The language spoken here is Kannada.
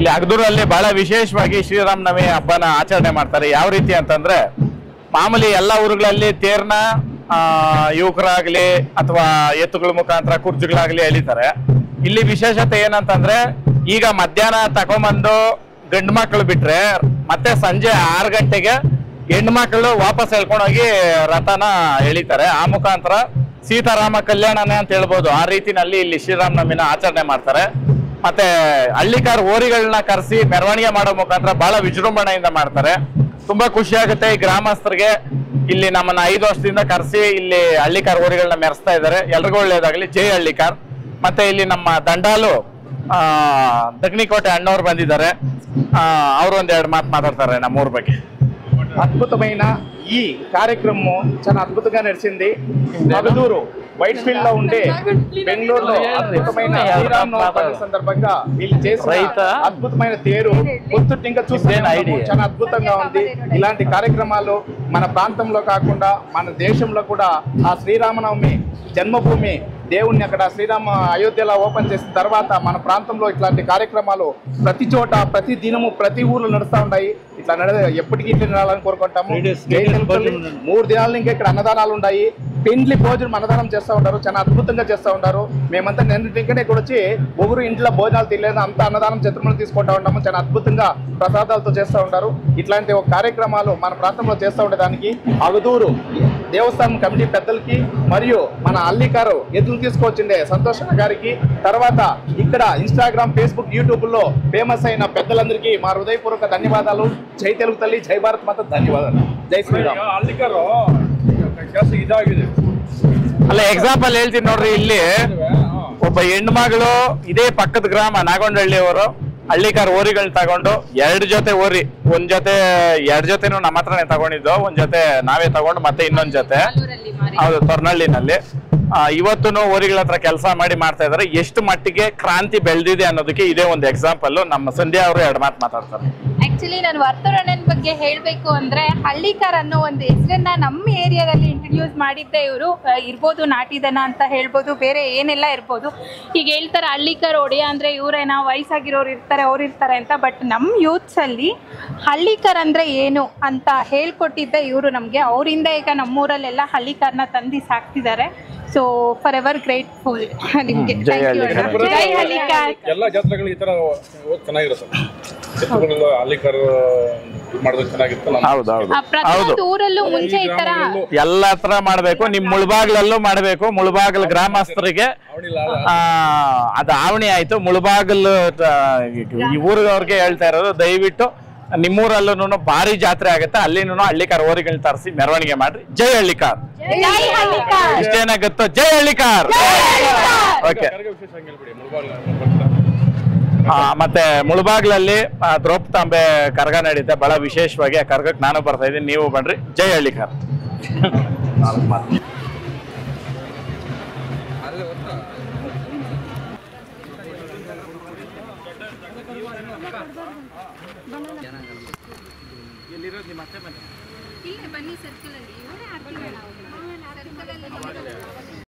ಇಲ್ಲಿ ಅಗದೂರಲ್ಲಿ ಬಹಳ ವಿಶೇಷವಾಗಿ ಶ್ರೀರಾಮನವಮಿ ಹಬ್ಬನ ಆಚರಣೆ ಮಾಡ್ತಾರೆ. ಯಾವ ರೀತಿ ಅಂತಂದ್ರೆ ಮಾಮೂಲಿ ಎಲ್ಲ ಊರುಗಳಲ್ಲಿ ತೇರ್ನ ಯುವಕರಾಗ್ಲಿ ಅಥವಾ ಎತ್ತುಗಳ ಮುಖಾಂತರ ಕುರ್ಜಿಗಳಾಗ್ಲಿ ಎಳಿತಾರೆ. ಇಲ್ಲಿ ವಿಶೇಷತೆ ಏನಂತಂದ್ರೆ ಈಗ ಮಧ್ಯಾಹ್ನ ತಗೊಂಬಂದು ಗಂಡು ಮಕ್ಕಳು ಬಿಟ್ರೆ ಮತ್ತೆ ಸಂಜೆ 6 ಗಂಟೆಗೆ ಹೆಣ್ಣು ಮಕ್ಕಳು ವಾಪಸ್ ಎಳ್ಕೊಂಡೋಗಿ ರಥನ ಎಳಿತಾರೆ. ಆ ಮುಖಾಂತರ ಸೀತಾರಾಮ ಕಲ್ಯಾಣನೇ ಅಂತ ಹೇಳ್ಬೋದು. ಆ ರೀತಿನಲ್ಲಿ ಇಲ್ಲಿ ಶ್ರೀರಾಮನವಮಿನ ಆಚರಣೆ ಮಾಡ್ತಾರೆ. ಮತ್ತೆ ಹಳ್ಳಿಕಾರ್ ಹೋರಿಗಳನ್ನ ಕರೆಸಿ ಮೆರವಣಿಗೆ ಮಾಡೋ ಮುಖಾಂತರ ಬಹಳ ವಿಜೃಂಭಣೆಯಿಂದ ಮಾಡ್ತಾರೆ. ತುಂಬಾ ಖುಷಿ ಆಗುತ್ತೆ ಈ ಗ್ರಾಮಸ್ಥರಿಗೆ. ಇಲ್ಲಿ ನಮ್ಮನ್ನ 5 ವರ್ಷದಿಂದ ಕರೆಸಿ ಇಲ್ಲಿ ಹಳ್ಳಿಕಾರ್ ಹೋರಿಗಳನ್ನ ಮೆರೆಸ್ತಾ ಇದ್ದಾರೆ. ಎಲ್ರಿಗೂ ಒಳ್ಳೇದಾಗ್ಲಿ. ಜೈ ಹಳ್ಳಿಕಾರ್. ಮತ್ತೆ ಇಲ್ಲಿ ನಮ್ಮ ದಂಡಾಲು ದಕ್ಷಿಣಕೋಟೆ ಅಣ್ಣವ್ರು ಬಂದಿದ್ದಾರೆ. ಅವರು ಒಂದೆರಡು ಮಾತು మాట్లాడతారు నమ్మూరు ಬಗ್ಗೆ. అద్భుతమైన ఈ కార్యక్రమం చాలా అద్భుతంగా నడిచింది. అగదూరు వైట్ ఫీల్డ్ లో ఉండే బెంగళూరులో అద్భుతమైన శ్రీరామనవమి సందర్భంగా వీళ్ళు చేసిన అద్భుతమైన తేరు పొద్దుట ఇంకా చూస్తే చాలా అద్భుతంగా ఉంది. ఇలాంటి కార్యక్రమాలు మన ప్రాంతంలో కాకుండా మన దేశంలో కూడా ఆ శ్రీరామనవమి జన్మభూమి దేవుణ్ణి అక్కడ శ్రీరామ అయోధ్యలో ఓపెన్ చేసిన తర్వాత మన ప్రాంతంలో ఇట్లాంటి కార్యక్రమాలు ప్రతి చోట ప్రతి దినము ప్రతి ఊర్లో నడుస్తూ ఉన్నాయి. ఇట్లా ఎప్పటికీ ఇట్లా నడాలని కోరుకుంటాము. 3 దినాలు ఇంకా ఇక్కడ అన్నదానాలు ఉన్నాయి. పెండ్లి భోజనం అన్నదానం చేస్తూ ఉంటారు. చాలా అద్భుతంగా చేస్తూ ఉంటారు. మేమంతా నిన్నటికంటే ఇక్కడ వచ్చి ఒకరు ఇంట్లో భోజనాలు తినలేదు, అంతా అన్నదానం చిత్రములు తీసుకుంటూ ఉంటాము. చాలా అద్భుతంగా ప్రసాదాలతో చేస్తూ ఉంటారు. ఇట్లాంటి ఒక కార్యక్రమాలు మన ప్రాంతంలో చేస్తూ ఉండేదానికి అగదూరు దేవస్థానం కమిటీ పెద్దలకి మరియు మన అల్లికారు ఎదురు తీసుకొచ్చిండే సంతోష్ గారికి, తర్వాత ఇక్కడ ఇన్స్టాగ్రామ్, ఫేస్బుక్, యూట్యూబ్ లో ఫేమస్ అయిన పెద్దలందరికీ మా హృదయపూర్వక ధన్యవాదాలు. జై తెలుగు తల్లి, జై భారత్ మాత. ధన్యవాదాలు. జై శ్రీరామ్. ಅಲ್ಲ ಎಕ್ಸಾಂಪಲ್ ಹೇಳ್ತೀನಿ ನೋಡ್ರಿ. ಇಲ್ಲಿ ಒಬ್ಬ ಹೆಣ್ಣು ಮಗಳು ಇದೇ ಪಕ್ಕದ ಗ್ರಾಮ ನಾಗೊಂಡಹಳ್ಳಿ ಅವರು ಹಳ್ಳಿಕಾರ್ ಹೋರಿಗಳನ್ನ ತಗೊಂಡು 2 ಜೊತೆ ಹೋರಿ, ಎರಡು ಜೊತೆನೂ ನಮ್ಮ ಹತ್ರನೇ ತಗೊಂಡಿದ್ದು, ಒಂದ್ ಜೊತೆ ನಾವೇ ತಗೊಂಡು ಮತ್ತೆ ಇನ್ನೊಂದ್ ಜೊತೆ ಹೌದು ತೊರ್ನಹಳ್ಳಿನಲ್ಲಿ ಇವತ್ತು ಹೋರಿಗಳ ಹತ್ರ ಕೆಲಸ ಮಾಡಿ ಮಾಡ್ತಾ ಇದಾರೆ. ಎಷ್ಟು ಮಟ್ಟಿಗೆ ಕ್ರಾಂತಿ ಬೆಳೆದಿದೆ ಅನ್ನೋದಕ್ಕೆ ಇದೇ ಒಂದು ಎಕ್ಸಾಂಪಲ್. ನಮ್ಮ ಸಂಧ್ಯಾ ಅವರು 2 ಮಾತು ಮಾತಾಡ್ತಾರೆ. ಆಕ್ಚುಲಿ ನಾನು ವರ್ತುರಣ್ಣನ ಬಗ್ಗೆ ಹೇಳಬೇಕು ಅಂದ್ರೆ ಹಳ್ಳಿಕಾರ್ ಅನ್ನೋ ಒಂದು ಹೆಸರನ್ನ ನಮ್ಮ ಏರಿಯಾದಲ್ಲಿ ಇಂಟ್ರೊಡ್ಯೂಸ್ ಮಾಡಿದ್ದೆ ಇವರು. ಇರ್ಬೋದು ನಾಟಿದನ ಅಂತ ಹೇಳ್ಬೋದು, ಬೇರೆ ಏನೆಲ್ಲ ಇರ್ಬೋದು. ಈಗ ಹೇಳ್ತಾರೆ ಹಳ್ಳಿಕಾರ್ ಒಡೆಯ ಅಂದ್ರೆ ಇವರೇನಾ, ವಯಸ್ಸಾಗಿರೋರು ಇರ್ತಾರೆ, ಅವ್ರು ಇರ್ತಾರೆ ಅಂತ. ಬಟ್ ನಮ್ಮ ಯೂತ್ಸ್ ಅಲ್ಲಿ ಹಳ್ಳಿಕಾರ್ ಅಂದ್ರೆ ಏನು ಅಂತ ಹೇಳ್ಕೊಟ್ಟಿದ್ದೆ ಇವರು ನಮ್ಗೆ. ಅವರಿಂದ ಈಗ ನಮ್ಮೂರಲ್ಲೆಲ್ಲ ಹಳ್ಳಿಕಾರ್ನ ತಂದು ಸಾಕ್ತಿದ್ದಾರೆ. ಸೊ ಫಾರ್ ಎವರ್ ಗ್ರೇಟ್ಫುಲ್ ನಿಮ್ಗೆ. ಜೈ ಹಳ್ಳಿಕಾರ್. ಜೈ ಹಳ್ಳಿಕಾರ್. ಎಲ್ಲ ಜಾತ್ರೆಗಳು ಈ ತರ ಚೆನ್ನಾಗಿರುತ್ತೆ. ಹಳ್ಳಿಕಾರ್ ಮಾಡೋದು ಚೆನ್ನಾಗಿರುತ್ತೆ. ಪ್ರತಿಯೊಂದು ಊರಲ್ಲೂ ಮುಂಚೆ ಈ ತರ ಎಲ್ಲ ತರ ಮಾಡ್ಬೇಕು. ನಿಮ್ ಮುಳಬಾಗ್ಲಲ್ಲೂ ಮಾಡ್ಬೇಕು. ಮುಳಬಾಗ್ಲ ಗ್ರಾಮಸ್ಥರಿಗೆ ಅದು ಆವಣಿ ಆಯ್ತು. ಮುಳಬಾಗಲ್ ಈ ಊರಿಗವ್ರಿಗೆ ಹೇಳ್ತಾ ಇರೋದು, ದಯವಿಟ್ಟು ನಿಮ್ಮೂರಲ್ಲೂ ಭಾರಿ ಜಾತ್ರೆ ಆಗುತ್ತೆ. ಅಲ್ಲಿನೂ ಹಳ್ಳಿಕಾರ್ ಹೋರಿಗಳನ್ನ ತರಿಸಿ ಮೆರವಣಿಗೆ ಮಾಡ್ರಿ. ಜೈ ಹಳ್ಳಿಕಾರ್. ಇಷ್ಟೇನಾಗುತ್ತೋ ಜೈ ಹಳ್ಳಿಕಾರ್. ಓಕೆ. ಮತ್ತೆ ಮುಳಬಾಗ್ಲಲ್ಲಿ ದ್ರೌಪದಾಂಬೆ ಕರ್ಗ ನಡೀತೆ ಬಹಳ ವಿಶೇಷವಾಗಿ. ಆ ಕರ್ಗಕ್ಕೆ ನಾನು ಬರ್ತಾ ಇದ್ದೀನಿ, ನೀವು ಬನ್ರಿ. ಜೈ ಹಳ್ಳಿಕಾರ್. ಬನ್ನಿ ಸರ್ಕಲ್ ಅಲ್ಲಿ